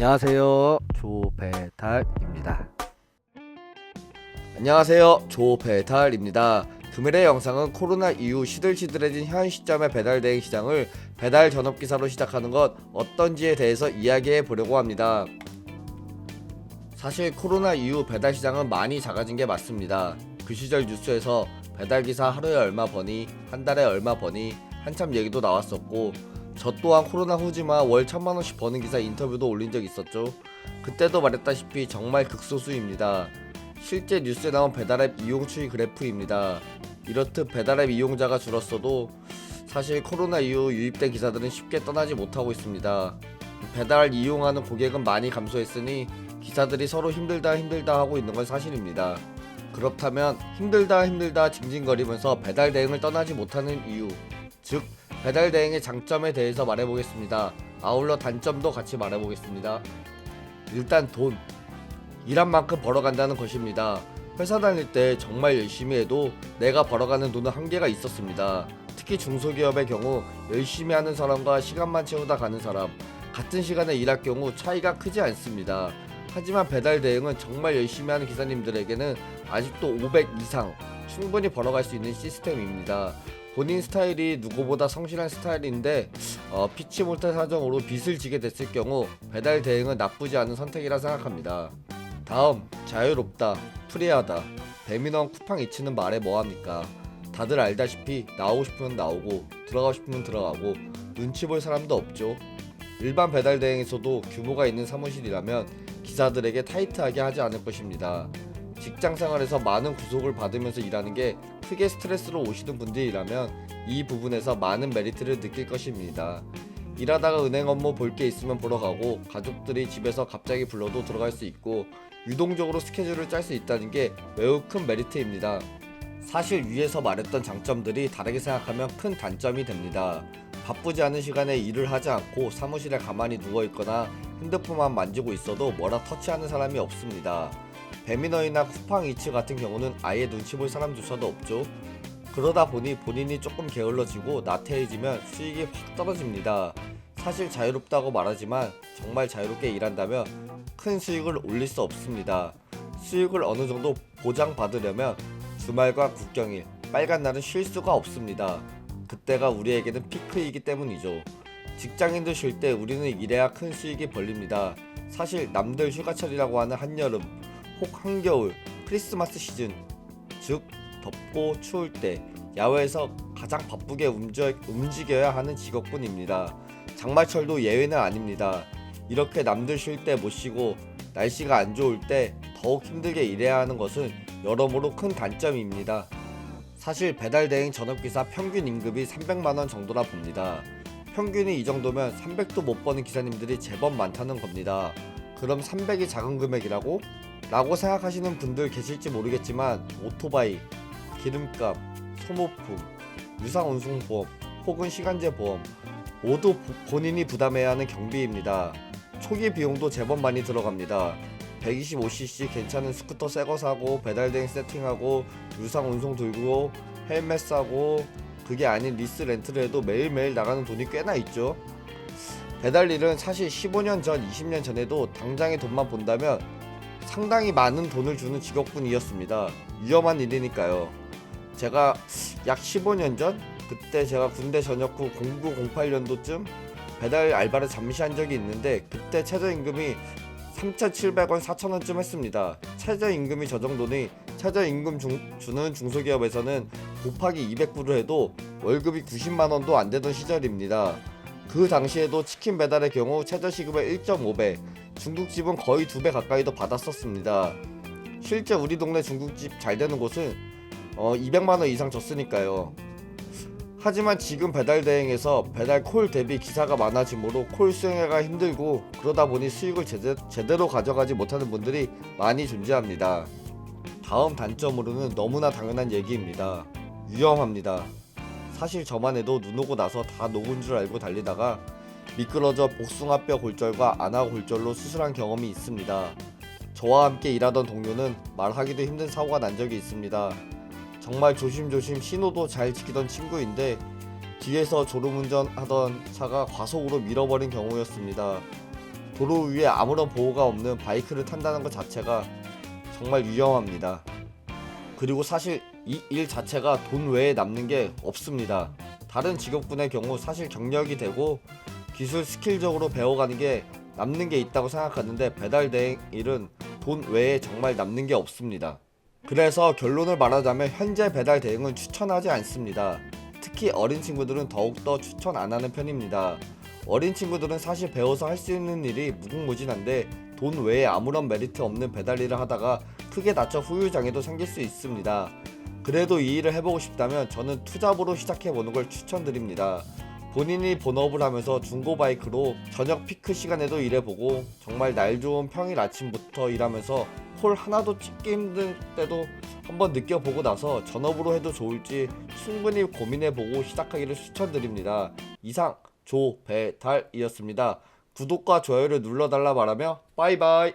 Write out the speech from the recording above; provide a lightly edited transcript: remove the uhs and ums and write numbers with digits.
안녕하세요, 조배달입니다. 안녕하세요, 조배달입니다. 금일의 영상은 코로나 이후 시들시들해진 현 시점의 배달대행 시장을 배달 전업기사로 시작하는 것 어떤지에 대해서 이야기해 보려고 합니다. 사실 코로나 이후 배달 시장은 많이 작아진 게 맞습니다. 그 시절 뉴스에서 배달기사 하루에 얼마 버니, 한 달에 얼마 버니 한참 얘기도 나왔었고, 저 또한 코로나 후지만 월 1000만원씩 버는 기사 인터뷰도 올린 적 있었죠. 그때도 말했다시피 정말 극소수입니다. 실제 뉴스에 나온 배달앱 이용 추이 그래프입니다. 이렇듯 배달앱 이용자가 줄었어도 사실 코로나 이후 유입된 기사들은 쉽게 떠나지 못하고 있습니다. 배달 이용하는 고객은 많이 감소했으니 기사들이 서로 힘들다 하고 있는 건 사실입니다. 그렇다면 힘들다 징징거리면서 배달 대행을 떠나지 못하는 이유, 즉 배달 대행의 장점에 대해서 말해보겠습니다. 아울러 단점도 같이 말해보겠습니다. 일단 돈, 일한 만큼 벌어간다는 것입니다. 회사 다닐 때 정말 열심히 해도 내가 벌어가는 돈은 한계가 있었습니다. 특히 중소기업의 경우 열심히 하는 사람과 시간만 채우다 가는 사람, 같은 시간에 일할 경우 차이가 크지 않습니다. 하지만 배달 대행은 정말 열심히 하는 기사님들에게는 아직도 500 이상 충분히 벌어갈 수 있는 시스템입니다. 본인 스타일이 누구보다 성실한 스타일인데 피치 못할 사정으로 빚을 지게 됐을 경우 배달 대행은 나쁘지 않은 선택이라 생각합니다. 다음, 자유롭다, 프리하다. 배민원 쿠팡 이츠는 말해 뭐합니까? 다들 알다시피 나오고 싶으면 나오고 들어가고 싶으면 들어가고 눈치 볼 사람도 없죠. 일반 배달 대행에서도 규모가 있는 사무실이라면 기사들에게 타이트하게 하지 않을 것입니다. 직장생활에서 많은 구속을 받으면서 일하는 게 크게 스트레스로 오시는 분들이라면 이 부분에서 많은 메리트를 느낄 것입니다. 일하다가 은행 업무 볼 게 있으면 보러 가고, 가족들이 집에서 갑자기 불러도 들어갈 수 있고, 유동적으로 스케줄을 짤 수 있다는 게 매우 큰 메리트입니다. 사실 위에서 말했던 장점들이 다르게 생각하면 큰 단점이 됩니다. 바쁘지 않은 시간에 일을 하지 않고 사무실에 가만히 누워있거나 핸드폰만 만지고 있어도 뭐라 터치하는 사람이 없습니다. 배민원이나 쿠팡이츠 같은 경우는 아예 눈치 볼 사람조차도 없죠. 그러다 보니 본인이 조금 게을러지고 나태해지면 수익이 확 떨어집니다. 사실 자유롭다고 말하지만 정말 자유롭게 일한다면 큰 수익을 올릴 수 없습니다. 수익을 어느 정도 보장받으려면 주말과 국경일, 빨간 날은 쉴 수가 없습니다. 그때가 우리에게는 피크이기 때문이죠. 직장인들 쉴 때 우리는 일해야 큰 수익이 벌립니다. 사실 남들 휴가철이라고 하는 한여름, 혹 한겨울, 크리스마스 시즌, 즉 덥고 추울 때 야외에서 가장 바쁘게 움직여야 하는 직업군입니다. 장마철도 예외는 아닙니다. 이렇게 남들 쉴 때 못 쉬고 날씨가 안 좋을 때 더욱 힘들게 일해야 하는 것은 여러모로 큰 단점입니다. 사실 배달대행 전업기사 평균 임금이 300만원 정도라 봅니다. 평균이 이 정도면 300도 못 버는 기사님들이 제법 많다는 겁니다. 그럼 300이 작은 금액이라고? 라고 생각하시는 분들 계실지 모르겠지만 오토바이, 기름값, 소모품, 유상운송보험 혹은 시간제 보험 모두 본인이 부담해야 하는 경비입니다. 초기 비용도 제법 많이 들어갑니다. 125cc 괜찮은 스쿠터 새거 사고, 배달대행 세팅하고, 유상운송 들고, 헬멧 사고, 그게 아닌 리스 렌트를 해도 매일매일 나가는 돈이 꽤나 있죠. 배달일은 사실 15년 전, 20년 전에도 당장의 돈만 본다면 상당히 많은 돈을 주는 직업군이었습니다. 위험한 일이니까요. 제가 약 15년 전? 그때 제가 군대 전역 후 0908년도쯤 배달 알바를 잠시 한 적이 있는데, 그때 최저임금이 3,700원, 4,000원쯤 했습니다. 최저임금이 저 정도니 최저임금 주는 중소기업에서는 곱하기 200불을 해도 월급이 90만원도 안 되던 시절입니다. 그 당시에도 치킨 배달의 경우 최저시급의 1.5배, 중국집은 거의 2배 가까이도 받았었습니다. 실제 우리 동네 중국집 잘 되는 곳은 200만원 이상 줬으니까요. 하지만 지금 배달 대행에서 배달 콜 대비 기사가 많아지므로 콜 수행하기가 힘들고, 그러다 보니 수익을 제대로 가져가지 못하는 분들이 많이 존재합니다. 다음 단점으로는 너무나 당연한 얘기입니다. 위험합니다. 사실 저만 해도 눈 오고 나서 다 녹은 줄 알고 달리다가 미끄러져 복숭아뼈 골절과 안아 골절로 수술한 경험이 있습니다. 저와 함께 일하던 동료는 말하기도 힘든 사고가 난 적이 있습니다. 정말 조심조심 신호도 잘 지키던 친구인데 뒤에서 졸음운전 하던 차가 과속으로 밀어버린 경우였습니다. 도로 위에 아무런 보호가 없는 바이크를 탄다는 것 자체가 정말 위험합니다. 그리고 사실 이 일 자체가 돈 외에 남는 게 없습니다. 다른 직업군의 경우 사실 경력이 되고 기술 스킬적으로 배워가는 게 남는 게 있다고 생각하는데 배달 대행 일은 돈 외에 정말 남는 게 없습니다. 그래서 결론을 말하자면 현재 배달 대행은 추천하지 않습니다. 특히 어린 친구들은 더욱더 추천 안 하는 편입니다. 어린 친구들은 사실 배워서 할 수 있는 일이 무궁무진한데 돈 외에 아무런 메리트 없는 배달 일을 하다가 크게 다쳐 후유장애도 생길 수 있습니다. 그래도 이 일을 해보고 싶다면 저는 투잡으로 시작해보는 걸 추천드립니다. 본인이 본업을 하면서 중고 바이크로 저녁 피크 시간에도 일해보고 정말 날 좋은 평일 아침부터 일하면서 콜 하나도 찍기 힘들 때도 한번 느껴보고 나서 전업으로 해도 좋을지 충분히 고민해보고 시작하기를 추천드립니다. 이상 조배달이었습니다. 구독과 좋아요를 눌러달라 말하며 빠이빠이.